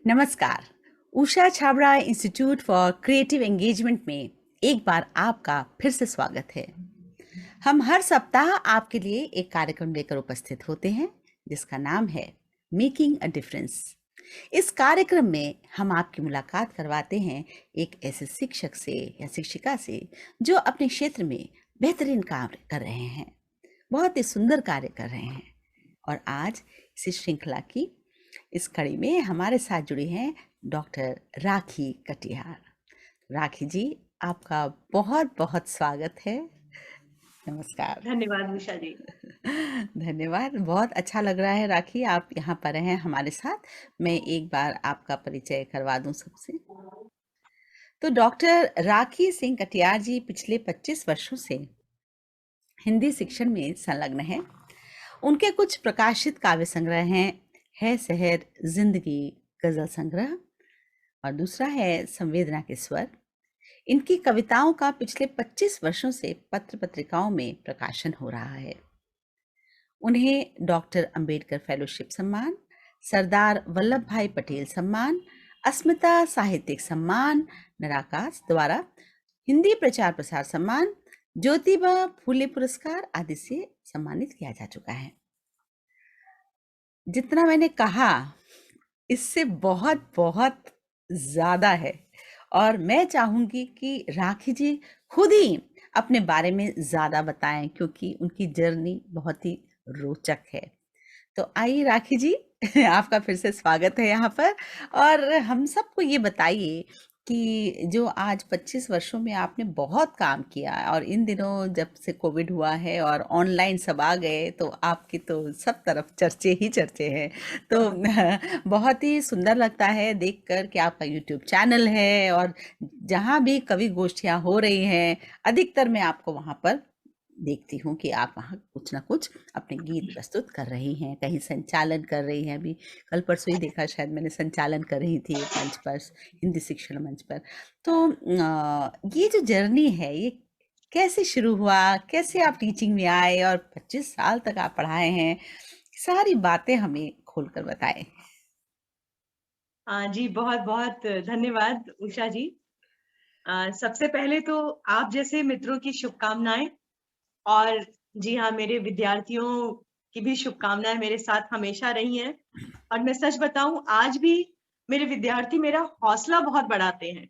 नमस्कार। Usha Chhabra institute for creative engagement में एक बार आपका फिर से स्वागत है। हम हर सप्ताह आपके लिए एक कार्यक्रम लेकर उपस्थित होते हैं जिसका नाम है मेकिंग अ डिफरेंस। इस कार्यक्रम में हम आपकी मुलाकात करवाते हैं एक ऐसे शिक्षक से या शिक्षिका से जो अपने क्षेत्र में बेहतरीन काम कर रहे हैं, बहुत ही सुंदर कार्य कर रहे हैं। और आज इसी श्रृंखला की इस कड़ी में हमारे साथ जुड़ी हैं डॉक्टर राखी कटियार। राखी जी, आपका बहुत बहुत स्वागत है। नमस्कार। धन्यवाद उषा जी। धन्यवाद। बहुत अच्छा लग रहा है राखी, आप यहाँ पर हैं हमारे साथ। मैं एक बार आपका परिचय करवा दूं सबसे। तो डॉक्टर राखी सिंह कटियार जी पिछले 25 वर्षों से हिंदी शिक्षण में संलग्न हैं। उनके कुछ प्रकाशित काव्य संग्रह हैं है शहर जिंदगी गजल संग्रह, और दूसरा है संवेदना के स्वर। इनकी कविताओं का पिछले 25 वर्षों से पत्र पत्रिकाओं में प्रकाशन हो रहा है। उन्हें डॉक्टर अंबेडकर फेलोशिप सम्मान, सरदार वल्लभ भाई पटेल सम्मान, अस्मिता साहित्यिक सम्मान, निराकाश द्वारा हिंदी प्रचार प्रसार सम्मान, ज्योतिबा फूले पुरस्कार आदि से सम्मानित किया जा चुका है। जितना मैंने कहा इससे बहुत बहुत ज्यादा है, और मैं चाहूंगी कि राखी जी खुद ही अपने बारे में ज्यादा बताएं क्योंकि उनकी जर्नी बहुत ही रोचक है। तो आइए राखी जी, आपका फिर से स्वागत है यहाँ पर। और हम सबको ये बताइए कि जो आज 25 वर्षों में आपने बहुत काम किया, और इन दिनों जब से कोविड हुआ है और ऑनलाइन सब आ गए तो आपकी तो सब तरफ चर्चे ही चर्चे हैं। तो बहुत ही सुंदर लगता है देखकर कि आपका यूट्यूब चैनल है, और जहाँ भी कवि गोष्ठियाँ हो रही हैं अधिकतर मैं आपको वहाँ पर देखती हूँ कि आप वहाँ कुछ ना कुछ अपने गीत प्रस्तुत कर रही हैं, कहीं संचालन कर रही हैं। अभी कल परसों ही देखा, शायद मैंने संचालन कर रही थी एक मंच पर, हिंदी शिक्षण मंच पर। तो ये जो जर्नी है ये कैसे शुरू हुआ, कैसे आप टीचिंग में आए और 25 साल तक आप पढ़ाए हैं, सारी बातें हमें खोलकर बताएं। हाँ जी, बहुत बहुत धन्यवाद उषा जी। सबसे पहले तो आप जैसे मित्रों की शुभकामनाएं, और जी हाँ, मेरे विद्यार्थियों की भी शुभकामनाएं मेरे साथ हमेशा रही हैं। और मैं सच बताऊं, आज भी मेरे विद्यार्थी मेरा हौसला बहुत बढ़ाते हैं।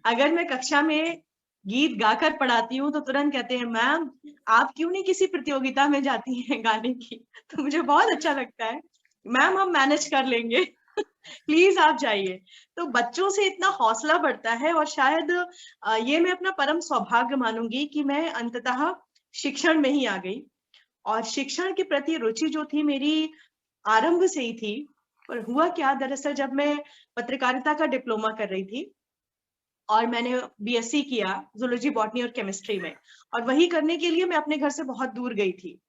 अगर मैं कक्षा में गीत गाकर पढ़ाती हूँ तो तुरंत कहते हैं, मैम आप क्यों नहीं किसी प्रतियोगिता में जाती हैं गाने की। तो मुझे बहुत अच्छा लगता है। मैम हम मैनेज कर लेंगे। प्लीज आप जाइए। तो बच्चों से इतना हौसला बढ़ता है, और शायद ये मैं अपना परम सौभाग्य मानूंगी कि मैं अंततः शिक्षण में ही आ गई। और शिक्षण के प्रति रुचि जो थी मेरी आरंभ से ही थी। पर हुआ क्या, दरअसल जब मैं पत्रकारिता का डिप्लोमा कर रही थी और मैंने बीएससी किया जूलॉजी बॉटनी और केमिस्ट्री में, और वही करने के लिए मैं अपने घर से बहुत दूर गई थी।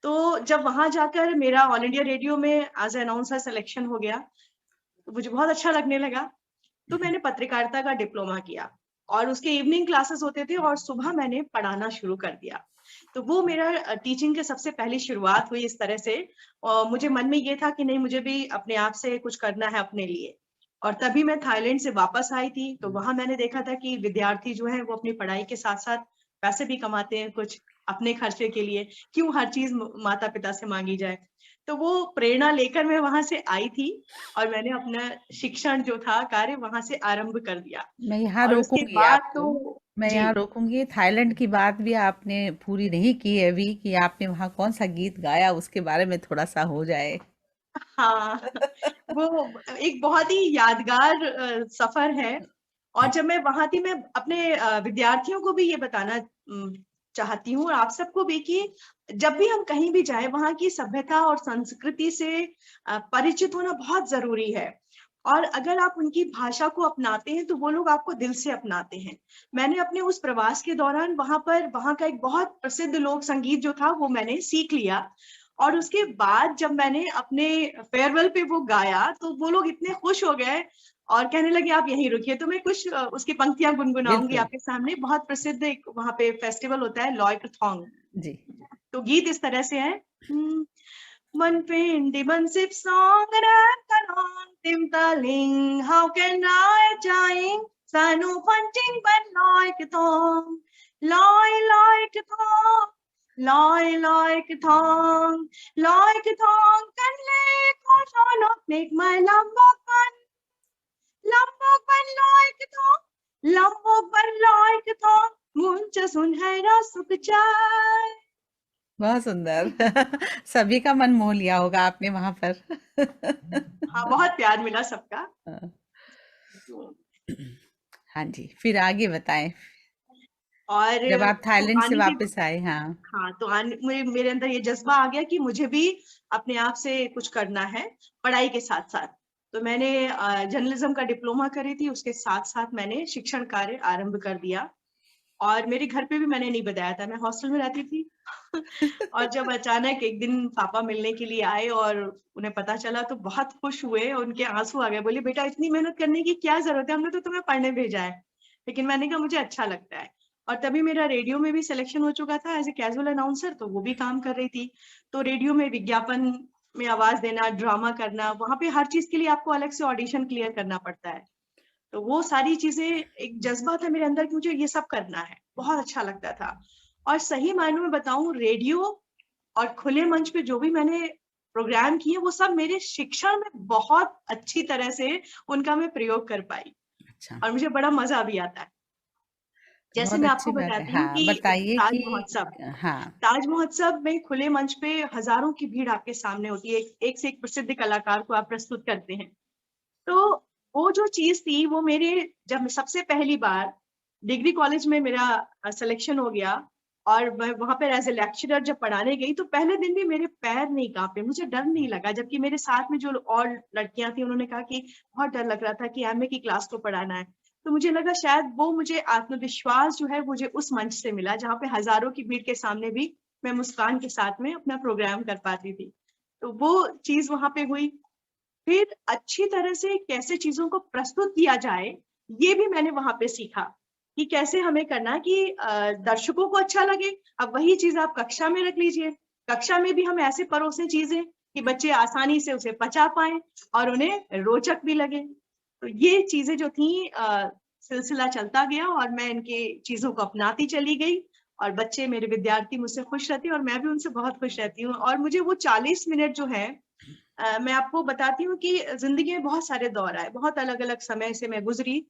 तो जब वहां जाकर मेरा ऑल इंडिया रेडियो में एज ए अनाउंसर सिलेक्शन हो गया तो मुझे बहुत अच्छा लगने लगा। तो मैंने पत्रकारिता का डिप्लोमा किया, और उसके इवनिंग क्लासेस होते थे और सुबह मैंने पढ़ाना शुरू कर दिया। तो वो मेरा टीचिंग के सबसे पहली शुरुआत हुई इस तरह से। और मुझे मन में ये था कि नहीं, मुझे भी अपने आप से कुछ करना है अपने लिए। और तभी मैं थाईलैंड से वापस आई थी, तो वहां मैंने देखा था कि विद्यार्थी जो है वो अपनी पढ़ाई के साथ साथ पैसे भी कमाते हैं कुछ अपने खर्चे के लिए। क्यों हर चीज माता पिता से मांगी जाए। तो वो प्रेरणा लेकर मैं वहां से आई थी, और मैंने अपना शिक्षण जो था कार्य वहां से आरंभ कर दिया। मैं यहाँ और उसके रोकूंगी बाद आपको। तो मैं जी यहाँ रोकूंगी, थाईलैंड की बात भी आपने पूरी नहीं की है अभी कि आपने वहाँ कौन सा गीत गाया, उसके बारे में थोड़ा सा हो जाए। हाँ। वो एक बहुत ही यादगार सफर है। और जब मैं वहां थी, मैं अपने विद्यार्थियों को भी ये बताना चाहती हूँ, और आप सबको भी, कि जब भी हम कहीं भी जाए वहां की सभ्यता और संस्कृति से परिचित होना बहुत जरूरी है। और अगर आप उनकी भाषा को अपनाते हैं तो वो लोग आपको दिल से अपनाते हैं। मैंने अपने उस प्रवास के दौरान वहां का एक बहुत प्रसिद्ध लोक संगीत जो था वो मैंने सीख लिया। और उसके बाद जब मैंने अपने फेयरवेल पे वो गाया तो वो लोग इतने खुश हो गए और कहने लगे आप यहीं रुकिए। तो मैं कुछ उसकी पंक्तियां गुनगुनाऊंगी बिल्कुल। आपके सामने। बहुत प्रसिद्ध एक वहां पे फेस्टिवल होता है, लॉय क्रथोंग। जी। तो गीत इस तरह से है। Manpin di mansip song kanong tim taling how can I dying sanu punching but loi katong loi katong loi katong kan le ko shonok make my lambok ban loi katong muncha sun hai ra suk jai. बहुत सुंदर। सभी का मन मोह लिया होगा आपने वहां पर। हाँ, बहुत प्यार मिला सबका। हाँ जी, फिर आगे बताएं। और जब आप तो थाईलैंड से आने के वापस आए। हाँ। हाँ, तो मेरे अंदर ये जज्बा आ गया कि मुझे भी अपने आप से कुछ करना है पढ़ाई के साथ साथ। तो मैंने जर्नलिज्म का डिप्लोमा करी थी, उसके साथ साथ मैंने शिक्षण कार्य आरंभ कर दिया। और मेरे घर पे भी मैंने नहीं बताया था, मैं हॉस्टल में रहती थी। और जब अचानक एक दिन पापा मिलने के लिए आए और उन्हें पता चला तो बहुत खुश हुए, उनके आंसू आ गए। बोले बेटा इतनी मेहनत करने की क्या जरूरत है, हमने तो तुम्हें पढ़ने भेजा है। लेकिन मैंने कहा मुझे अच्छा लगता है। और तभी मेरा रेडियो में भी सिलेक्शन हो चुका था एज ए कैजुअल अनाउंसर, तो वो भी काम कर रही थी। तो रेडियो में विज्ञापन में आवाज देना, ड्रामा करना, वहां पे हर चीज के लिए आपको अलग से ऑडिशन क्लियर करना पड़ता है। तो वो सारी चीजें, एक जज्बा था मेरे अंदर कि मुझे ये सब करना है, बहुत अच्छा लगता था। और सही मायनों में बताऊं, रेडियो और खुले मंच पे जो भी मैंने प्रोग्राम किए वो सब मेरे शिक्षण में बहुत अच्छी तरह से उनका मैं प्रयोग कर पाई। अच्छा। और मुझे बड़ा मजा भी आता है। जैसे बहुत मैं अच्छी आपको बात है। बताती हूँ हाँ, कि बताइए ताज कि। महोत्सव, हाँ। ताज महोत्सव में खुले मंच पे हजारों की भीड़ आपके सामने होती है, एक से एक प्रसिद्ध कलाकार को आप प्रस्तुत करते हैं। तो वो जो चीज थी वो मेरे, जब सबसे पहली बार डिग्री कॉलेज में मेरा सिलेक्शन हो गया और मैं वहां पर एज ए लेक्चरर जब पढ़ाने गई, तो पहले दिन भी मेरे पैर नहीं कांपे, मुझे डर नहीं लगा। जबकि मेरे साथ में जो और लड़कियां थी उन्होंने कहा कि बहुत डर लग रहा था कि एमए की क्लास को पढ़ाना है। तो मुझे लगा शायद वो मुझे आत्मविश्वास जो है मुझे उस मंच से मिला जहाँ पे हजारों की भीड़ के सामने भी मैं मुस्कान के साथ में अपना प्रोग्राम कर पाती थी। तो वो चीज वहां पे हुई। फिर अच्छी तरह से कैसे चीजों को प्रस्तुत किया जाए, ये भी मैंने वहां पे सीखा कि कैसे हमें करना कि दर्शकों को अच्छा लगे। अब वही चीज आप कक्षा में रख लीजिए, कक्षा में भी हम ऐसे परोसे चीजें कि बच्चे आसानी से उसे पचा पाए और उन्हें रोचक भी लगे। तो ये चीजें जो थी, सिलसिला चलता गया और मैं इनके चीजों को अपनाती चली गई। और बच्चे, मेरे विद्यार्थी मुझसे खुश रहते हैं और मैं भी उनसे बहुत खुश रहती हूँ। और मुझे वो 40 मिनट जो है, मैं आपको बताती हूँ कि जिंदगी में बहुत सारे दौर आए, बहुत अलग अलग समय से मैं गुजरी।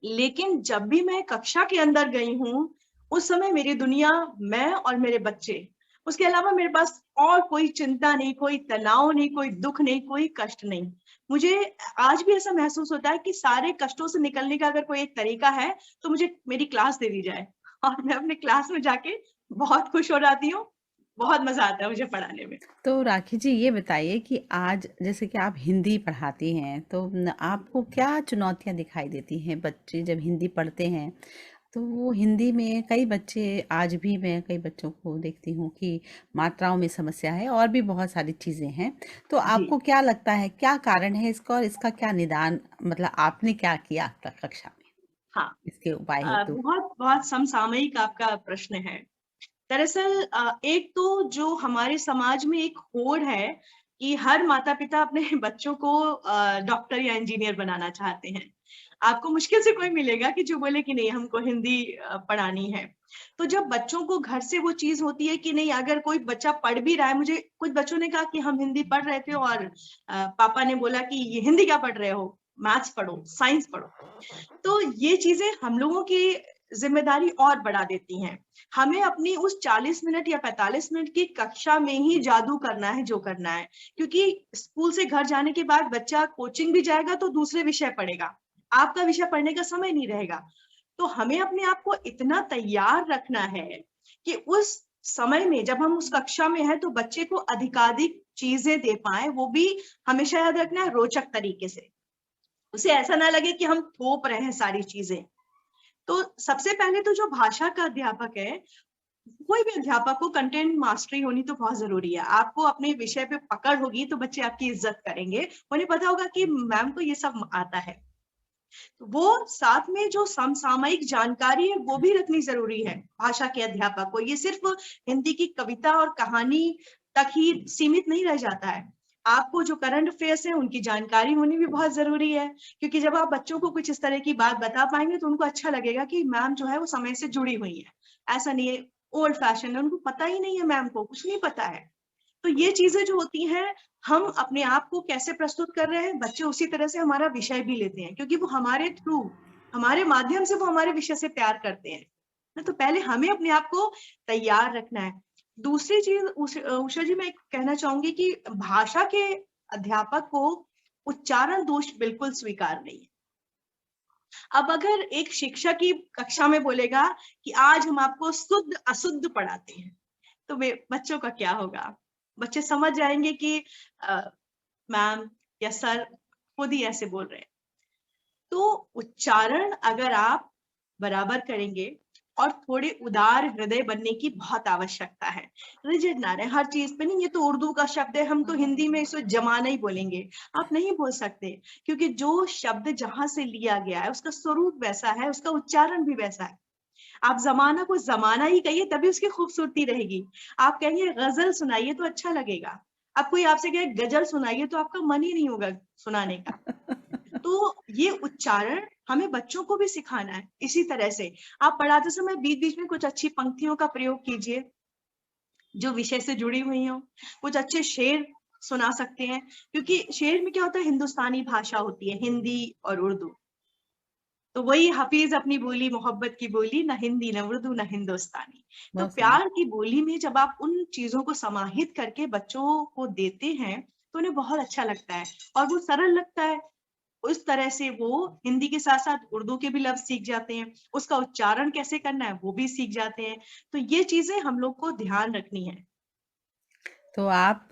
लेकिन जब भी मैं कक्षा के अंदर गई हूँ, उस समय मेरी दुनिया मैं और मेरे बच्चे, उसके अलावा मेरे पास और कोई चिंता नहीं, कोई तनाव नहीं, कोई दुख नहीं, कोई कष्ट नहीं। मुझे आज भी ऐसा महसूस होता है कि सारे कष्टों से निकलने का अगर कोई एक तरीका है तो मुझे मेरी क्लास दे दी जाए और मैं अपने क्लास में जाके बहुत खुश हो जाती हूँ। बहुत मजा आता है मुझे पढ़ाने में। तो राखी जी, ये बताइए कि आज जैसे कि आप हिंदी पढ़ाती हैं, तो आपको क्या चुनौतियां दिखाई देती हैं? बच्चे जब हिंदी पढ़ते हैं तो वो हिंदी में कई बच्चे, आज भी मैं कई बच्चों को देखती हूँ कि मात्राओं में समस्या है और भी बहुत सारी चीजें हैं। तो जी आपको क्या लगता है, क्या कारण है इसका और इसका क्या निदान, मतलब आपने क्या किया कक्षा में हाँ। इसके उपाय हेतु? बहुत बहुत समसामयिक आपका प्रश्न है। दरअसल एक तो जो हमारे समाज में एक होड़ है कि हर माता पिता अपने बच्चों को डॉक्टर या इंजीनियर बनाना चाहते हैं। आपको मुश्किल से कोई मिलेगा कि जो बोले कि नहीं हमको हिंदी पढ़ानी है। तो जब बच्चों को घर से वो चीज होती है कि नहीं, अगर कोई बच्चा पढ़ भी रहा है, मुझे कुछ बच्चों ने कहा कि हम हिंदी पढ़ रहे थे और पापा ने बोला कि ये हिंदी क्या पढ़ रहे हो, मैथ्स पढ़ो, साइंस पढ़ो। तो ये चीजें हम लोगों की जिम्मेदारी और बढ़ा देती हैं। हमें अपनी उस 40 मिनट या 45 मिनट की कक्षा में ही जादू करना है जो करना है। क्योंकि स्कूल से घर जाने के बाद बच्चा कोचिंग भी जाएगा तो दूसरे विषय पढ़ेगा, आपका विषय पढ़ने का समय नहीं रहेगा। तो हमें अपने आप को इतना तैयार रखना है कि उस समय में जब हम उस कक्षा में हैं तो बच्चे को अधिकाधिक चीजें दे पाए, वो भी हमेशा याद रखना है रोचक तरीके से। उसे ऐसा ना लगे कि हम थोप रहे हैं सारी चीजें। तो सबसे पहले तो जो भाषा का अध्यापक है, कोई भी अध्यापक को कंटेंट मास्टरी होनी तो बहुत जरूरी है। आपको अपने विषय पे पकड़ होगी तो बच्चे आपकी इज्जत करेंगे, उन्हें पता होगा कि मैम को ये सब आता है। तो वो साथ में जो समसामयिक जानकारी है वो भी रखनी जरूरी है भाषा के अध्यापक को। ये सिर्फ हिंदी की कविता और कहानी तक ही सीमित नहीं रह जाता है। आपको जो करंट अफेयर्स है उनकी जानकारी होनी भी बहुत जरूरी है, क्योंकि जब आप बच्चों को कुछ इस तरह की बात बता पाएंगे तो उनको अच्छा लगेगा कि मैम जो है वो समय से जुड़ी हुई है। ऐसा नहीं है ओल्ड फैशन है, उनको पता ही नहीं है, मैम को कुछ नहीं पता है। तो ये चीजें जो होती हैं, हम अपने आप को कैसे प्रस्तुत कर रहे हैं, बच्चे उसी तरह से हमारा विषय भी लेते हैं, क्योंकि वो हमारे थ्रू, हमारे माध्यम से वो हमारे विषय से प्यार करते हैं ना। तो पहले हमें अपने आप को तैयार रखना है। दूसरी चीज उषा जी, मैं कहना चाहूंगी कि भाषा के अध्यापक को उच्चारण दोष बिल्कुल स्वीकार नहीं है। अब अगर एक शिक्षक की कक्षा में बोलेगा कि आज हम आपको शुद्ध अशुद्ध पढ़ाते हैं, तो बच्चों का क्या होगा? बच्चे समझ जाएंगे कि मैम या सर खुद ही ऐसे बोल रहे हैं। तो उच्चारण अगर आप बराबर करेंगे, और थोड़े उदार हृदय बनने की बहुत आवश्यकता है। रिजिड ना रहे हर चीज पे, नहीं ये तो उर्दू का शब्द है, हम तो हिंदी में इसको जमाना ही बोलेंगे। आप नहीं बोल सकते, क्योंकि जो शब्द जहां से लिया गया है उसका स्वरूप वैसा है, उसका उच्चारण भी वैसा है। आप जमाना को जमाना ही कहिए, तभी उसकी खूबसूरती रहेगी। आप कहेंगे गजल सुनाइए तो अच्छा लगेगा, अब कोई आपसे कहे गजल सुनाइए तो आपका मन ही नहीं होगा सुनाने का। तो ये उच्चारण हमें बच्चों को भी सिखाना है। इसी तरह से आप पढ़ाते समय बीच बीच में कुछ अच्छी पंक्तियों का प्रयोग कीजिए जो विषय से जुड़ी हुई हो। कुछ अच्छे शेर सुना सकते हैं, क्योंकि शेर में क्या होता है, हिंदुस्तानी भाषा होती है, हिंदी और उर्दू। तो वही हफीज अपनी बोली मोहब्बत की बोली, ना हिंदी ना उर्दू ना हिंदुस्तानी। तो बहुत सुंदर। प्यार की बोली में जब आप उन चीजों को समाहित करके बच्चों को देते हैं तो उन्हें बहुत अच्छा लगता है और वो सरल लगता है। उस तरह से वो हिंदी के साथ साथ उर्दू के भी लफ्ज सीख जाते हैं, उसका उच्चारण कैसे करना है वो भी सीख जाते हैं। तो ये चीजें हम लोग को ध्यान रखनी है। तो आप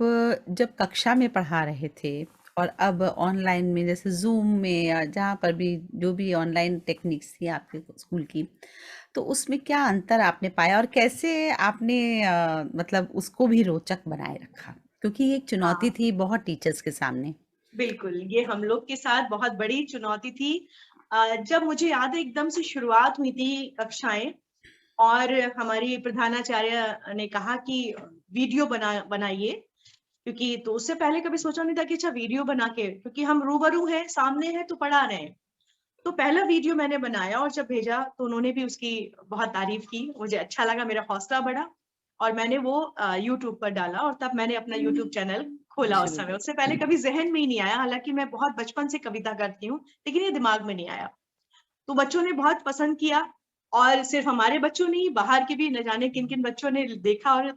जब कक्षा में पढ़ा रहे थे और अब ऑनलाइन में जैसे ज़ूम में या जहाँ पर भी जो भी ऑनलाइन टेक्निक्स थी आपके स्कूल की, तो उसमें क्या अंतर आपने पाया और कैसे आपने मतलब उसको भी रोचक बनाए रखा? क्योंकि ये एक चुनौती हाँ थी बहुत टीचर्स के सामने। बिल्कुल, ये हम लोग के साथ बहुत बड़ी चुनौती थी। जब मुझे याद है एकदम से शुरुआत हुई थी कक्षाएं, और हमारी प्रधानाचार्य ने कहा कि वीडियो बनाइए, क्योंकि तो उससे पहले कभी सोचा नहीं था कि अच्छा वीडियो बना के, क्योंकि हम रूबरू हैं, सामने हैं तो पढ़ा रहे हैं। तो पहला वीडियो मैंने बनाया और जब भेजा तो उन्होंने भी उसकी बहुत तारीफ की, मुझे अच्छा लगा, मेरा हौसला बढ़ा और मैंने वो यूट्यूब पर डाला, और तब मैंने अपना यूट्यूब चैनल खोला उस शुरू समय। किया। उससे पहले कभी जहन में ही नहीं आया, हालांकि मैं बहुत बचपन से कविता करती हूँ, लेकिन ये दिमाग में नहीं आया। तो बच्चों ने बहुत पसंद किया, और सिर्फ हमारे बच्चों ने ही, बाहर के भी न जाने किन किन बच्चों ने देखा। और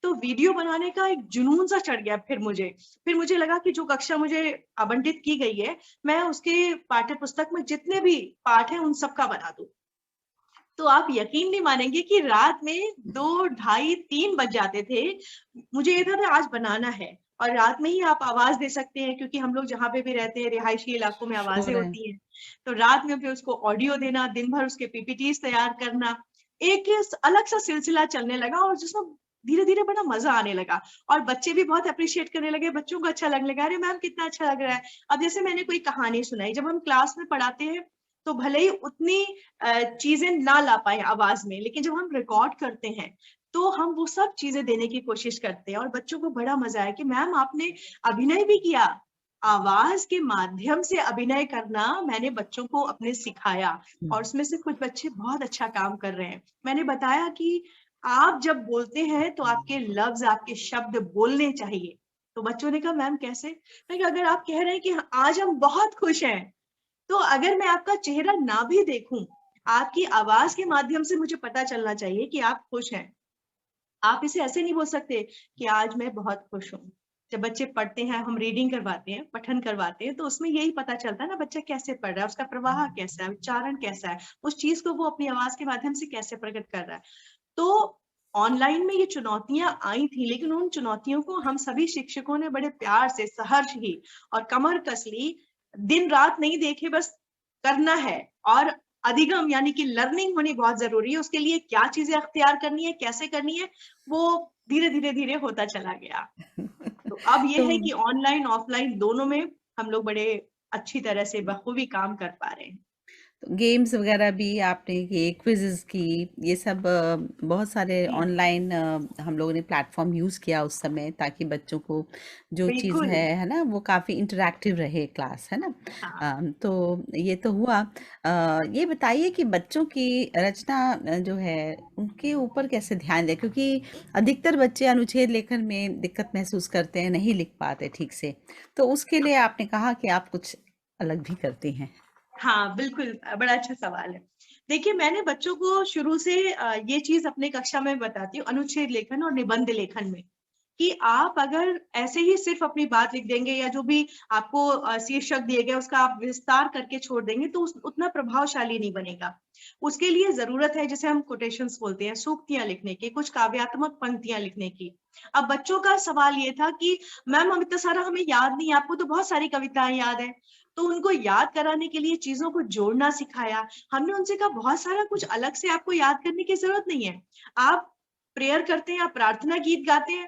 तो वीडियो बनाने का एक जुनून सा चढ़ गया फिर मुझे लगा कि जो कक्षा मुझे आवंटित की गई है, मैं उसके पाठ्य पुस्तक में जितने भी पाठ हैं उन सबका बना दूं। तो आप यकीन नहीं मानेंगे कि रात में 2, ढाई, 3 बज जाते थे। मुझे ये था आज बनाना है, और रात में ही आप आवाज दे सकते हैं, क्योंकि हम लोग जहाँ पे भी रहते हैं रिहायशी इलाकों में आवाजें शोर है। होती हैं। तो रात में फिर उसको ऑडियो देना, दिन भर उसके पीपीटीज तैयार करना, एक ये अलग सा सिलसिला चलने लगा, और जिसमें धीरे धीरे बड़ा मजा आने लगा, और बच्चे भी बहुत अप्रिशिएट करने लगे, बच्चों को अच्छा लगने लगा, अरे मैम कितना अच्छा लग रहा है। अब जैसे मैंने कोई कहानी सुनाई, जब हम क्लास में पढ़ाते हैं तो भले ही उतनी चीजें ना ला पाए आवाज में, लेकिन जब हम रिकॉर्ड करते हैं तो हम वो सब चीजें देने की कोशिश करते हैं, और बच्चों को बड़ा मजा आया कि मैम आपने अभिनय भी किया। आवाज के माध्यम से अभिनय करना मैंने बच्चों को अपने सिखाया, हुँ। और उसमें से कुछ बच्चे बहुत अच्छा काम कर रहे हैं। मैंने बताया कि आप जब बोलते हैं तो आपके लफ्ज, आपके शब्द बोलने चाहिए। तो बच्चों ने कहा मैम कैसे? मैं कहा, अगर आप कह रहे हैं कि आज हम बहुत खुश हैं, तो अगर मैं आपका चेहरा ना भी देखूं, आपकी आवाज के माध्यम से मुझे पता चलना चाहिए कि आप खुश हैं। आप इसे ऐसे नहीं बोल सकते कि आज मैं बहुत खुश हूँ। जब बच्चे पढ़ते हैं, हम रीडिंग करवाते हैं, पठन करवाते हैं, तो उसमें यही पता चलता है ना बच्चा कैसे पढ़ रहा है, उसका प्रवाह कैसा है, उच्चारण कैसा है, उस चीज को वो अपनी आवाज के माध्यम से कैसे प्रकट कर रहा है। तो ऑनलाइन में ये चुनौतियां आई थी, लेकिन उन चुनौतियों को हम सभी शिक्षकों ने बड़े प्यार से, सहर्ष ही और कमर कस ली। दिन रात नहीं देखे, बस करना है। और अधिगम यानी कि लर्निंग होनी बहुत जरूरी है, उसके लिए क्या चीजें अख्तियार करनी है, कैसे करनी है, वो धीरे धीरे धीरे होता चला गया। तो अब ये तो है कि ऑनलाइन ऑफलाइन दोनों में हम लोग बड़े अच्छी तरह से बखूबी काम कर पा रहे हैं। गेम्स वगैरह भी आपने किए, क्विज़ेज़ की, ये सब बहुत सारे जी, ऑनलाइन हम लोगों ने प्लेटफ़ॉर्म यूज़ किया उस समय, ताकि बच्चों को जो चीज़ बिल्कुल। है ना? वो काफ़ी इंटरैक्टिव रहे क्लास, है ना? हाँ, तो ये तो हुआ। ये बताइए कि बच्चों की रचना जो है, उनके ऊपर कैसे ध्यान दें? क्योंकि अधिकतर बच्चे अनुच्छेद लेखन में दिक्कत महसूस करते हैं, नहीं लिख पाते ठीक से। तो उसके लिए आपने कहा कि आप कुछ अलग भी करती हैं। हाँ, बिल्कुल बड़ा अच्छा सवाल है। देखिए, मैंने बच्चों को शुरू से ये चीज़ अपने कक्षा में बताती हूँ, अनुच्छेद लेखन और निबंध लेखन में, कि आप अगर ऐसे ही सिर्फ़ अपनी बात लिख देंगे या जो भी आपको शीर्षक दिए गए, उसका आप विस्तार करके छोड़ देंगे, तो उस उतना प्रभावशाली नहीं बनेगा। उसके लिए ज़रूरत है, जिसे हम कोटेशंस बोलते हैं, सूक्तियाँ लिखने की, कुछ काव्यात्मक पंक्तियाँ लिखने की। अब बच्चों का सवाल ये था कि मैम हम इतना सारा हमें याद नहीं है, आपको तो बहुत सारी कविताएँ याद हैं। तो उनको याद कराने के लिए चीज़ों को जोड़ना सिखाया। हमने उनसे कहा बहुत सारा कुछ अलग से आपको याद करने की ज़रूरत नहीं है। आप प्रेयर करते हैं, आप प्रार्थना गीत गाते हैं,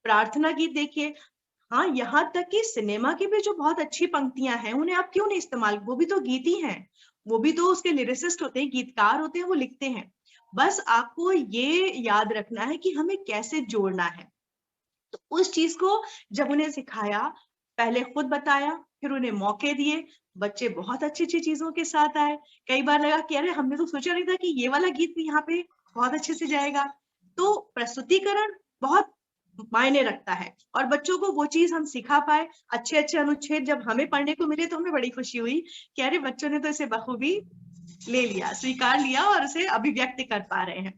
प्रार्थना गीत देखिए। हाँ, यहाँ तक कि सिनेमा की भी जो बहुत अच्छी पंक्तियाँ हैं, उन्हें आप क्यों नहीं इस्तेमाल, वो भी तो गीत ही हैं। वो भी तो उसके लिरिसिस्ट होते हैं, गीतकार होते हैं, वो लिखते हैं। बस आपको ये याद रखना है कि हमें कैसे जोड़ना है। तो उस चीज़ को जब उन्हें सिखाया, पहले खुद बताया, फिर उन्हें मौके दिए, बच्चे बहुत अच्छी-अच्छी चीज़ों के साथ आए। कई बार लगा कि अरे! हमने तो सोचा नहीं था कि ये वाला गीत भी यहाँ पे बहुत अच्छे से जाएगा। तो प्रस्तुतिकरण बहुत मायने रखता है और बच्चों को वो चीज़ हम सिखा पाए। अच्छे-अच्छे अनुच्छेद जब हमें पढ़ने को मिले तो हमें बड़ी खुशी हुई कि अरे! बच्चों ने तो इसे बखूबी ले लिया, स्वीकार लिया और उसे अभिव्यक्त कर पा रहे हैं।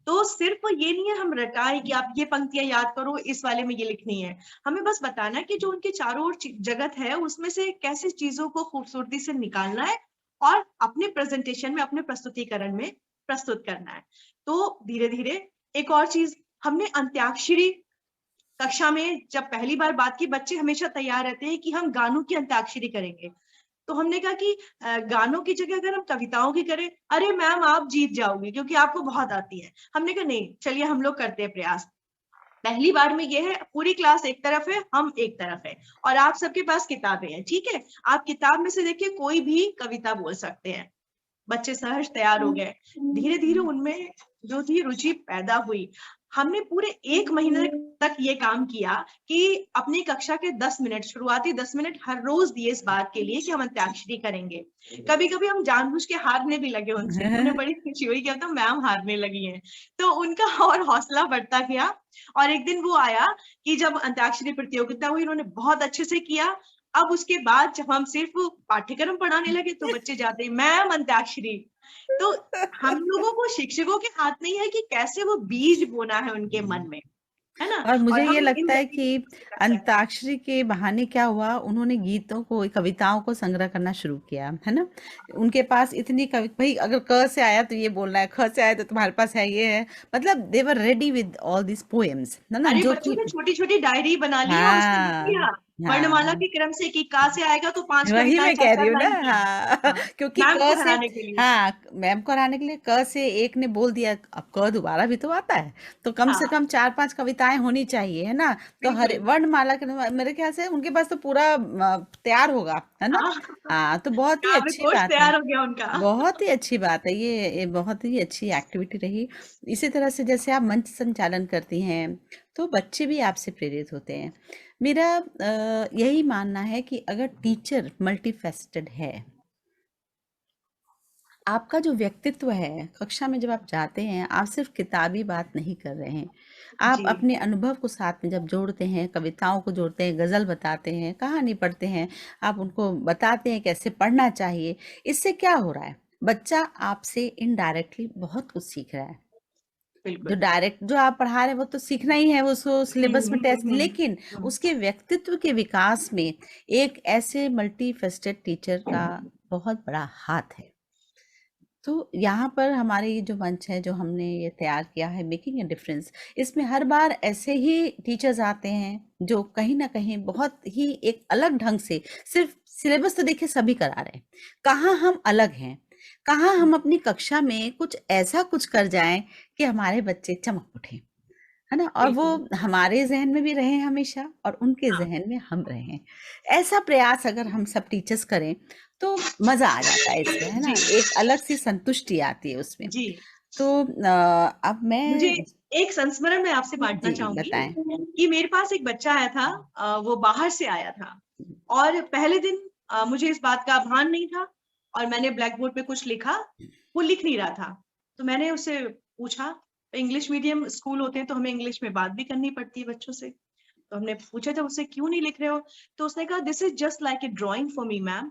तो सिर्फ ये नहीं है हम रटाएँ कि आप ये पंक्तियाँ याद करो, इस वाले में ये लिखनी है। हमें बस बताना है कि जो उनके चारों ओर जगत है, उसमें से कैसे चीज़ों को खूबसूरती से निकालना है और अपने प्रेज़ेंटेशन में, अपने प्रस्तुतिकरण में प्रस्तुत करना है। तो धीरे-धीरे एक और चीज़ हमने अंत्याक्षरी कक्षा में जब पहली बार बात की, बच्चे हमेशा तैयार रहते हैं कि हम गानों की अंत्याक्षरी करेंगे। तो हमने कहा कि गानों की जगह अगर हम कविताओं की करें, अरे मैम आप जीत जाओगी क्योंकि आपको बहुत आती है। हमने कहा नहीं, चलिए हम लोग करते हैं प्रयास। पहली बार में ये है पूरी क्लास एक तरफ है, हम एक तरफ हैं और आप सबके पास किताबें हैं, ठीक है? आप किताब में से देखिए कोई भी कविता बोल सकते हैं। बच्चे सहज तैयार हो गए। धीरे-धीरे उनमें जो थी रुचि पैदा हुई। हमने पूरे 1 महीने तक ये काम किया कि अपनी कक्षा के 10 मिनट, शुरुआती 10 मिनट हर रोज़ दिए इस बात के लिए कि हम अंत्याक्षरी करेंगे। कभी-कभी हम जानबूझ के हारने भी लगे उनसे। उन्हें बड़ी खुशी हुई कि अब तो मैम हारने लगी हैं। तो उनका और हौसला बढ़ता गया और एक दिन वो आया कि जब अंत्याक्षरी प्रतियोगिता हुई, उन्होंने बहुत अच्छे से किया। अब उसके बाद जब हम सिर्फ़ पाठ्यक्रम पढ़ाने लगे तो बच्चे जाते ही मैम अंत्याक्षरी। तो हम लोगों को शिक्षकों के हाथ में ही है कि कैसे वो बीज बोना है उनके मन में, है ना? और और मुझे ये हम इन लगता है कि गतिविधियों से कर सकते हैं। अंताक्षरी के बहाने क्या हुआ, उन्होंने गीतों को, कविताओं को संग्रह करना शुरू किया, है ना? उनके पास इतनी कवि भाई, अगर क से आया तो ये बोलना है, ख से आया तो तुम्हारे पास है, ये है। मतलब they were ready with all this poems, है ना? अरे जो बच्चों कि ने छोटी-छोटी डायरी बना ली और उसमें लिख हाँ, लिया, वर्णमाला हाँ। के क्रम से कि का से आएगा तो 5 वही कविताएँ मैं कह रही 4-4 हूँ ना, लाइन की। हाँ। हाँ, क्योंकि मैम क को से, हराने के लिए। हाँ, मैम को हराने के लिए क से एक ने बोल दिया, अब क दोबारा भी तो आता है, तो कम से हाँ, कम 4-5 कविताएं होनी चाहिए, है ना? तो हर बिल्कुल। वर्णमाला के मेरे ख्याल से उनके पास तो पूरा तैयार होगा, है ना? हाँ, हाँ, तो बहुत ही काव्य अच्छी कोश बात है। तैयार हो गया उनका। बहुत ही अच्छी बात है ये बहुत ही अच्छी एक्टिविटी रही। इसी तरह से जैसे आप मंच संचालन करती हैं, तो बच्चे भी आपसे प्रेरित होते हैं। मेरा यही मानना है कि अगर टीचर मल्टीफेस्टेड है, आपका जो व्यक्तित्व है, कक्षा में जब आप जाते हैं, आप सिर्फ किताबी बात नहीं कर रहे हैं। आप जी। अपने अनुभव को साथ में जब जोड़ते हैं, कविताओं को जोड़ते हैं, गज़ल बताते हैं, कहानी पढ़ते हैं, आप उनको बताते हैं कैसे पढ़ना चाहिए। इससे क्या हो रहा है? बच्चा आपसे इनडायरेक्टली बहुत कुछ सीख रहा है। जो बिल्कुल। डायरेक्ट जो आप पढ़ा रहे हैं वो तो सीखना ही है, वो उसको हुँ, सिलेबस में हुँ, टेस्ट, हुँ, लेकिन हुँ। उसके व्यक्तित्व के विकास में एक ऐसे मल्टीफेस्टेड टीचर का बहुत बड़ा हाथ है। तो यहाँ पर हमारे ये जो मंच है, जो हमने ये तैयार किया है, मेकिंग अ डिफरेंस, इसमें हर बार ऐसे ही टीचर्स आते हैं जो कहीं ना कहीं बहुत ही एक अलग ढंग से, सिर्फ सिलेबस तो देखिए सभी करा रहे हैं, कहाँ हम अलग हैं, कहाँ हम अपनी कक्षा में कुछ ऐसा कुछ कर जाएं कि हमारे बच्चे चमक उठे, है है ना? और वो बिल्कुल। हमारे ज़हन में भी रहे हमेशा और उनके हाँ, ज़हन में हम रहें। ऐसा प्रयास अगर हम सब टीचर्स करें, तो मज़ा आ जाता है इसमें, है जी, ना? एक अलग-सी संतुष्टि आती है उसमें। जी। तो अब मुझे मैं एक संस्मरण मैं आपसे बाँटना जी, चाहूँगी बताएँ। कि मेरे पास एक बच्चा आया था, वो बाहर से आया था और पहले दिन मुझे इस बात का भान नहीं था और मैंने ब्लैक बोर्ड पे कुछ लिखा, वो लिख नहीं रहा था। तो मैंने उससे पूछा, इंग्लिश मीडियम स्कूल होते हैं तो हमें इंग्लिश में बात भी करनी पड़ती है बच्चों से। तो हमने पूछा था उससे, "क्यों नहीं लिख रहे हो?" तो उसने कहा, "this is just like a drawing for me ma'am."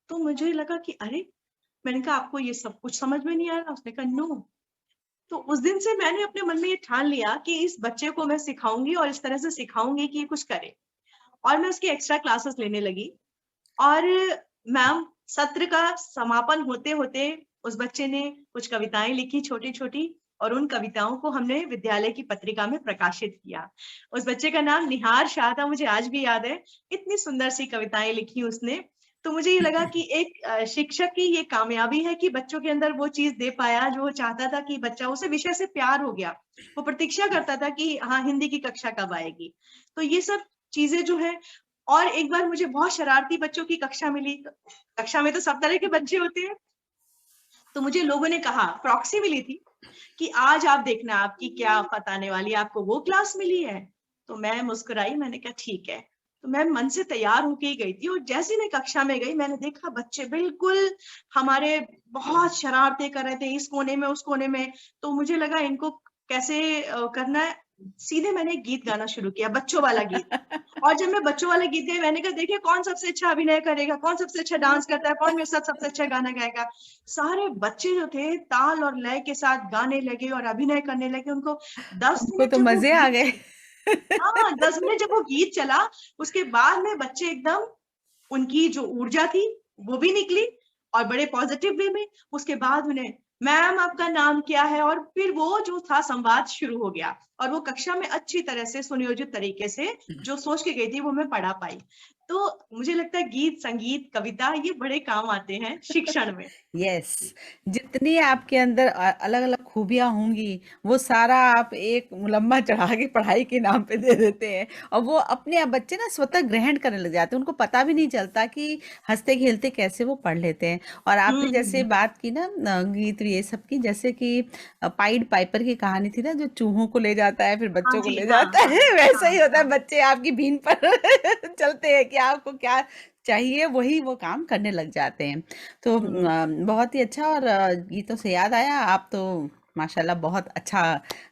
तो मुझे लगा कि अरे! मैंने कहा, "आपको ये सब कुछ समझ में नहीं आ रहा?" उसने कहा, "नो।" तो उस दिन से मैंने अपने मन में ये ठान लिया कि इस बच्चे को मैं सिखाऊँगी और इस तरह से सिखाऊँगी कि ये कुछ करे और मैं उसकी एक्स्ट्रा क्लासेस लेने लगी और मैम सत्र का समापन होते-होते उस बच्चे ने कुछ कविताएँ लिखी छोटी-छोटी और उन कविताओं को हमने विद्यालय की पत्रिका में प्रकाशित किया। उस बच्चे का नाम निहार शाह था, मुझे आज भी याद है। इतनी सुंदर सी कविताएँ लिखी उसने। तो मुझे ये लगा कि एक शिक्षक की ये कामयाबी है कि बच्चों के अंदर वो चीज़ दे पाया जो वो चाहता था कि बच्चा उसे विषय से प्यार हो गया। वो प्रतीक्षा करता था कि हाँ, हिंदी की कक्षा कब आएगी। तो ये सब चीज़ें जो हैं और एक बार मुझे बहुत शरारती बच्चों की कक्षा मिली। कक्षा में तो सब तरह के बच्चे होते हैं। तो मुझे लोगों ने कहा, प्रॉक्सी मिली थी कि आज आप देखना आपकी क्या आफ़त आने वाली है, आपको वो क्लास मिली है? तो मैं मुस्कुराई, मैंने कहा ठीक है। तो मैं मन से तैयार होके ही गई थी और जैसे ही मैं कक्षा में गई, मैंने देखा बच्चे बिल्कुल हमारे बहुत शरारतें कर रहे थे, इस कोने में, उस कोने में। तो मुझे लगा इनको कैसे करना है, सीधे मैंने एक गीत गाना शुरू किया, बच्चों वाला गीत। और जब मैं बच्चों वाले गीत गाई, मैंने कहा देखिए कौन सबसे अच्छा अभिनय करेगा, कौन सबसे अच्छा डांस करता है, कौन मेरे साथ सबसे अच्छा गाना गाएगा। सारे बच्चे जो थे ताल और लय के साथ गाने लगे और अभिनय करने लगे। उनको 10 उनको मिनट तो जब वो मज़े आ गीत गए। चल हाँ, 10 मिनट जब वो गीत चला, उसके बाद में बच्चे एकदम उनकी जो ऊर्जा थी, वो भी निकली और बड़े पॉज़िटिव वे में। उसके बाद उन्हें, "मैम आपका नाम क्या है?" और फिर वो जो था संवाद शुरू हो गया और वो कक्षा में अच्छी तरह से सुनियोजित तरीके से जो सोच के गई थी, वो मैं पढ़ा पाई। तो मुझे लगता है गीत, संगीत, कविता ये बड़े काम आते हैं शिक्षण में। यस, जितनी आपके अंदर अलग-अलग खूबियाँ होंगी, वो सारा आप एक मुलम्मा चढ़ा के पढ़ाई के नाम पे दे देते हैं और वो अपने आप बच्चे ना स्वतः ग्रहण करने लग जाते हैं। उनको पता भी नहीं चलता कि हँसते-खेलते कैसे वो पढ़ लेते हैं। और हुँ, आपने जैसे हुँ। बात की ना गीत ये सब की, जैसे कि पाइड पाइपर की कहानी थी ना, जो चूहों को ले जाता है फिर हाँ बच्चों को जी, ले हाँ, जाता हाँ, है वैसा ही हाँ, होता है, हाँ। बच्चे आपकी बीन पर चलते हैं कि आपको क्या चाहिए वही वो काम करने लग जाते हैं। तो हुँ। बहुत ही अच्छा। और गीतों से याद आया, आप तो माशाल्लाह बहुत अच्छा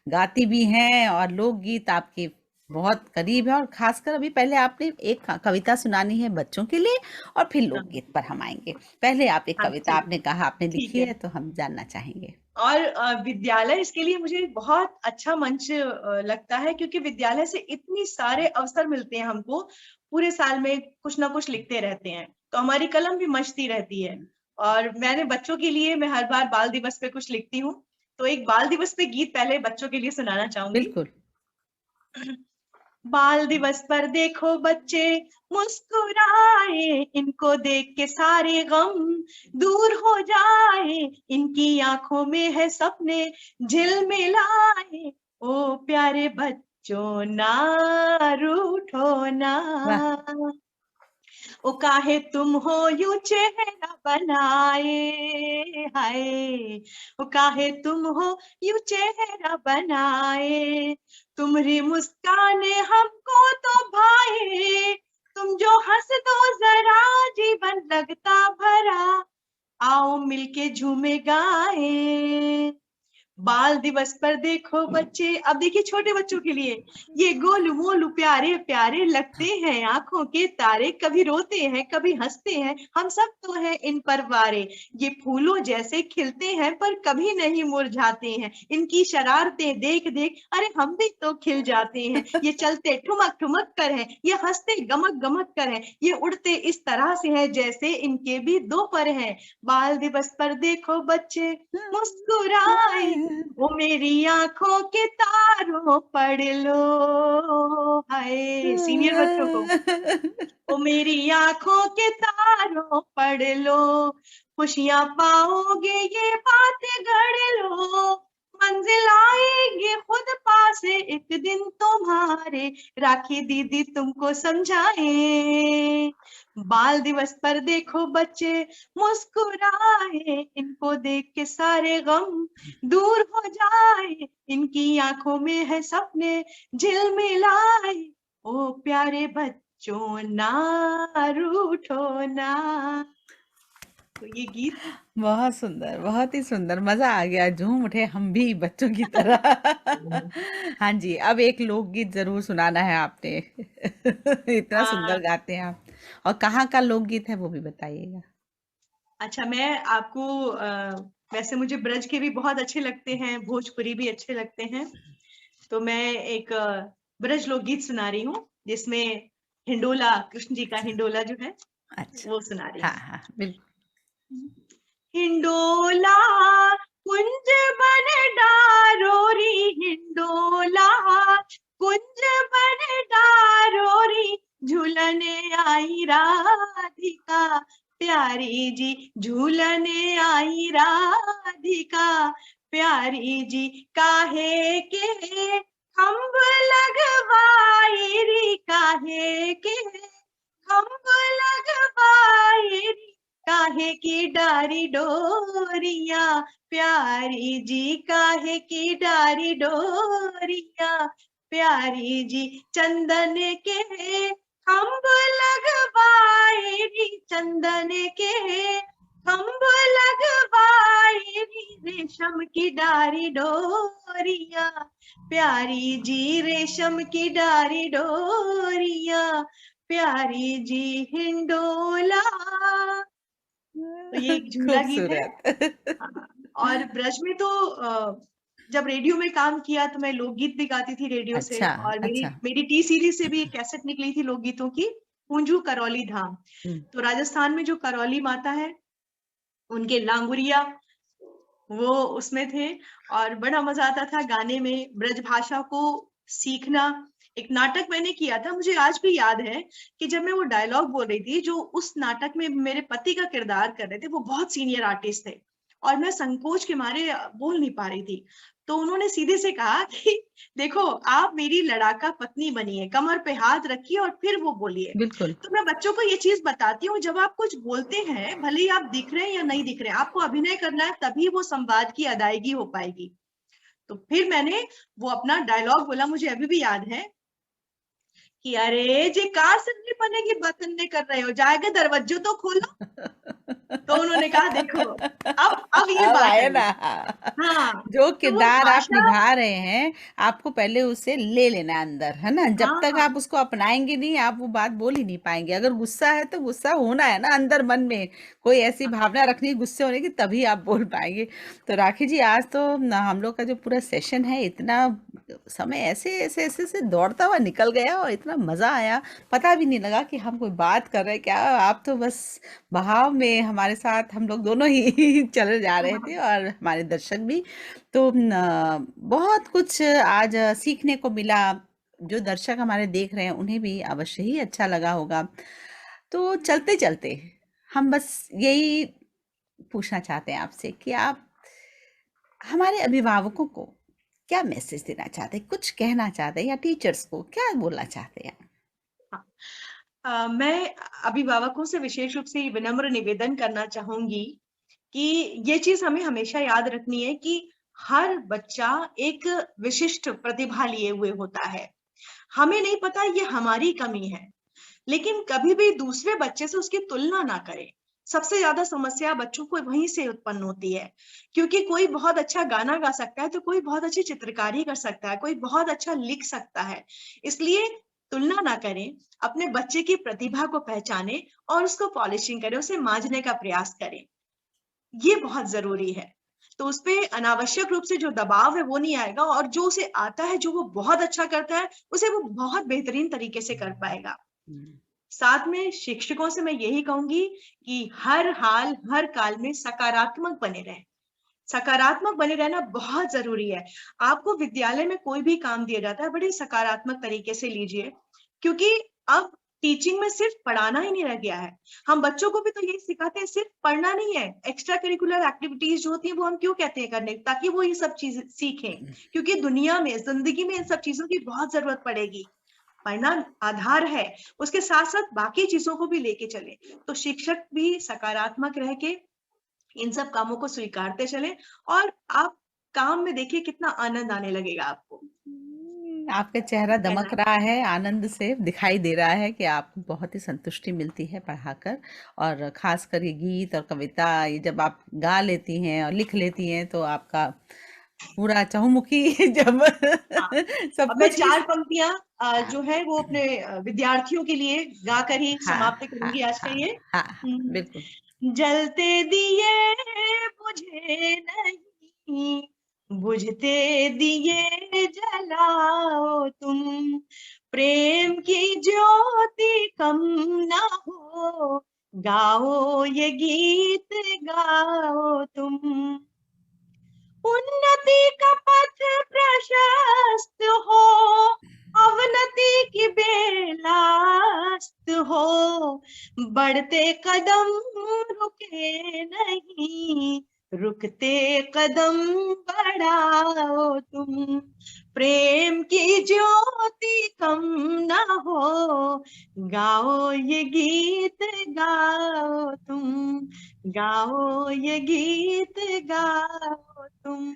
गाती भी हैं और लोकगीत आपके बहुत करीब है। और खासकर अभी पहले आपने एक कविता सुनानी है बच्चों के लिए और फिर हाँ, लोकगीत पर हम आएंगे। पहले आप एक हाँ, कविता, चलिए, आपने कहा आपने ठीक लिखी है। है तो हम जानना चाहेंगे। और विद्यालय इसके लिए मुझे बहुत अच्छा मंच लगता है क्योंकि विद्यालय से इतनी सारे अवसर मिलते हैं हमको, पूरे साल में कुछ ना कुछ लिखते रहते हैं, तो हमारी कलम भी मचती रहती है। और मैंने बच्चों के लिए मैं हर बार बाल दिवस पे कुछ लिखती हूँ, तो एक बाल दिवस पे गीत पहले बच्चों के लिए सुनाना चाहूँगी। बिल्कुल। बाल दिवस पर देखो बच्चे मुस्कुराए, इनको देख के सारे गम दूर हो जाए, इनकी आंखों में है सपने झिलमिलाए। ओ प्यारे बच्चों ना रूठो ना, वाह। ओ काहे तुम हो यूं चेहरा बनाए, हाय ओ काहे तुम हो यूं चेहरा बनाए, तुम्हारी मुस्काने हमको तो भाए, तुम जो हंस दो जरा जीवन लगता भरा, आओ मिलके झूमे गाए। बाल दिवस पर देखो बच्चे, अब देखिए छोटे बच्चों के लिए ये गोलू मोलू प्यारे प्यारे लगते हैं आंखों के तारे, कभी रोते हैं कभी हंसते हैं, हम सब तो हैं इन पर वारे, ये फूलों जैसे खिलते हैं पर कभी नहीं मुरझाते हैं, इनकी शरारतें देख देख अरे हम भी तो खिल जाते हैं, ये चलते ठुमक ठुमक कर हैं, ये हंसते गमक गमक कर हैं, ये उड़ते इस तरह से हैं जैसे इनके भी दो पर हैं। बाल दिवस पर देखो बच्चे मुस्कुराए, वो मेरी आंखों के तारों पढ़ लो, हाय सीनियर बच्चों को, ओ मेरी आंखों के तारों पढ़ लो, खुशियां पाओगे ये बात गढ़ लो, मंजिल आएंगे खुद पास एक दिन तुम्हारे, राखी दीदी तुमको समझाए। बाल दिवस पर देखो बच्चे मुस्कुराए, इनको देख के सारे गम दूर हो जाए, इनकी आंखों में है सपने झिलमिलाए। ओ प्यारे बच्चों ना रूठो ना। तो ये गीत बहुत सुंदर, बहुत ही सुंदर, मजा आ गया, झूम उठे हम भी बच्चों की तरह। हाँ जी, अब एक लोकगीत जरूर सुनाना है आपने। इतना आ, सुंदर गाते हैं आप। और कहाँ का लोकगीत है वो भी बताइएगा। अच्छा, मैं आपको वैसे मुझे ब्रज के भी बहुत अच्छे लगते हैं, भोजपुरी भी अच्छे लगते हैं। तो मैं एक ब्रज लोकगीत सुना रही हूँ, जिसमें हिंडोला, कृष्ण जी का हिंडोला जो है अच्छा। वो सुना रही हाँ हूँ। हाँ बिल्कुल। हिंडोला कुंज बन डारोरी, हिंडोला कुंज बन डारोरी, झूलने आई राधिका प्यारी जी, झूलने आई राधिका प्यारी जी। काहे के खम्भ लगवाई री, काहे के खम्भ लगवाई री, काहे की डारी डोरिया प्यारी जी, काहे की डारी डोरिया प्यारी जी। चंदन के खम्भ लगवाए री, चंदन के खम्भ लगवाए री, रेशम की डारी डोरिया प्यारी जी, रेशम की डारी डोरिया प्यारी जी। हिंडोला, तो ये एक झूला गीत है। खूबसूरत। हाँ, और ब्रज में तो जब रेडियो में काम किया तो मैं लोकगीत भी गाती थी रेडियो से, अच्छा। और मेरी अच्छा। मेरी टी सीरीज से भी एक कैसेट निकली थी लोकगीतों की, पूंजू करौली धाम। हम्म। तो राजस्थान में जो करौली माता है, उनके लांगुरिया वो उसमें थे, और बड़ा मजा आता था गाने में, ब्रज भाषा को सीखना। एक नाटक मैंने किया था, मुझे आज भी याद है कि जब मैं वो डायलॉग बोल रही थी, जो उस नाटक में मेरे पति का किरदार कर रहे थे, वो बहुत सीनियर आर्टिस्ट थे, और मैं संकोच के मारे बोल नहीं पा रही थी। तो उन्होंने सीधे से कहा कि देखो, आप मेरी लड़ाका पत्नी बनिए, कमर पे हाथ रखिए और फिर वो बोलिए। बिल्कुल। तो मैं बच्चों को ये चीज बताती हूँ, जब आप कुछ बोलते हैं, भले ही आप दिख रहे हैं या नहीं दिख रहे हैं, आपको अभिनय करना है, तभी वो संवाद की अदायगी हो पाएगी। तो फिर मैंने वो अपना डायलॉग बोला, मुझे अभी भी याद है कि अरे जी, कहा सुनने पने की बतन कर रहे हो, जाके दरवाजो तो खोलो। तो उन्होंने कहा देखो, अब ये अब बात आए आई। ना। हाँ, जो तो वो किरदार आप भाषा, निभा रहे हैं, आपको पहले उसे ले लेना है अंदर, है ना? जब तक हाँ आप उसको अपनाएंगे नहीं, आप वो बात बोल ही नहीं पाएंगे। अगर गुस्सा है तो गुस्सा होना है ना अंदर मन में, कोई ऐसी भावना रखनी है गुस्से होने की, तभी आप बोल पाएंगे। तो राखी जी, आज तो हम लोग का जो पूरा सेशन है, इतना समय ऐसे ऐसे ऐसे से दौड़ता हुआ निकल गया, और इतना मजा आया, पता भी नहीं लगा कि हम कोई बात कर रहे हैं क्या। आप तो बस बहाव में हमारे साथ, हम लोग दोनों ही चले जा रहे थे, और हमारे दर्शक भी। तो बहुत कुछ आज सीखने को मिला। जो दर्शक हमारे देख रहे हैं उन्हें भी अवश्य ही अच्छा लगा होगा। तो चलते चलते हम बस यही पूछना चाहते हैं आपसे कि आप हमारे अभिभावकों को क्या मैसेज देना चाहते हैं, कुछ कहना चाहते हैं, या टीचर्स को क्या बोलना चाहते हैं? हाँ। मैं अभिभावकों से विशेष रूप से ये विनम्र निवेदन करना चाहूंगी कि ये चीज हमें हमेशा याद रखनी है कि हर बच्चा एक विशिष्ट प्रतिभा लिए हुए होता है। हमें नहीं पता ये हमारी कमी है, लेकिन कभी भी दूसरे बच्चे से उसकी तुलना ना करें। सबसे ज्यादा समस्या बच्चों को वहीं से उत्पन्न होती है, क्योंकि कोई बहुत अच्छा गाना गा सकता है तो कोई बहुत अच्छी चित्रकारी कर सकता है, कोई बहुत अच्छा लिख सकता है। इसलिए तुलना ना करें, अपने बच्चे की प्रतिभा को पहचानें और उसको पॉलिशिंग करें, उसे मांझने का प्रयास करें। ये बहुत जरूरी है। तो उसपे अनावश्यक रूप से जो दबाव है वो नहीं आएगा, और जो उसे आता है, जो वो बहुत अच्छा करता है, उसे वो बहुत बेहतरीन तरीके से कर पाएगा। हम्म। साथ में शिक्षकों से मैं यही कहूंगी कि हर हाल हर काल में सकारात्मक बने रहें। सकारात्मक बने रहना बहुत जरूरी है। आपको विद्यालय में कोई भी काम दिया जाता है, बड़े सकारात्मक तरीके से लीजिए, क्योंकि अब टीचिंग में सिर्फ पढ़ाना ही नहीं रह गया है। हम बच्चों को भी तो यही सिखाते हैं, सिर्फ पढ़ना नहीं है, एक्स्ट्रा करिकुलर एक्टिविटीज जो होती है वो हम क्यों कहते हैं करने, ताकि वो ये सब चीजें सीखें, क्योंकि दुनिया में, जिंदगी में इन सब चीजों की बहुत जरूरत पड़ेगी। पढ़ना आधार है, उसके साथ साथ बाकी चीजों को भी लेके चले। तो शिक्षक भी सकारात्मक रह के इन सब कामों को स्वीकारते चले, और आप काम में देखिए कितना आनंद आने लगेगा आपको। आपका चेहरा करना दमक रहा है, आनंद से दिखाई दे रहा है कि आपको बहुत ही संतुष्टि मिलती है पढ़ाकर। और खासकर ये गीत और कविता, ये जब आप गा लेती हैं और लिख लेती हैं तो आपका पूरा चहुमुखी जब हाँ, सब अब मैं कुछ ही 4 पंक्तियां हाँ, जो है वो अपने विद्यार्थियों के लिए गाकर ही हाँ, समाप्त हाँ, करूंगी आज का हाँ, ये। हाँ, हाँ, बिल्कुल। जलते दिए बुझे नहीं, बुझते दिए जलाओ तुम, प्रेम की ज्योति कम ना हो, गाओ ये गीत गाओ तुम। उन्नति का पथ प्रशस्त हो, अवनति की बेलास्त हो, बढ़ते कदम रुके नहीं, रुकते कदम बढ़ाओ तुम, प्रेम की ज्योति कम ना हो, गाओ ये गीत गाओ तुम, गाओ ये गीत गाओ तुम।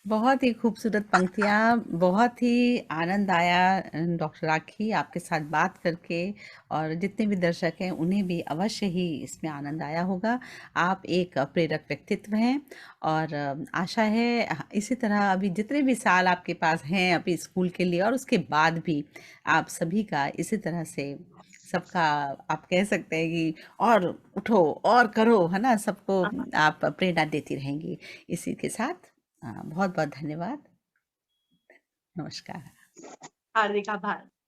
बहुत ही खूबसूरत पंक्तियाँ, बहुत ही आनंद आया डॉक्टर राखी आपके साथ बात करके। और जितने भी दर्शक हैं उन्हें भी अवश्य ही इसमें आनंद आया होगा। आप एक प्रेरक व्यक्तित्व हैं और आशा है इसी तरह अभी जितने भी साल आपके पास हैं अभी स्कूल के लिए और उसके बाद भी आप सभी का इसी तरह से सबका, आप कह सकते हैं कि और उठो और करो, है ना, सबको आप प्रेरणा देती रहेंगी। इसी के साथ बहुत बहुत धन्यवाद। नमस्कार। हार्दिक आभार।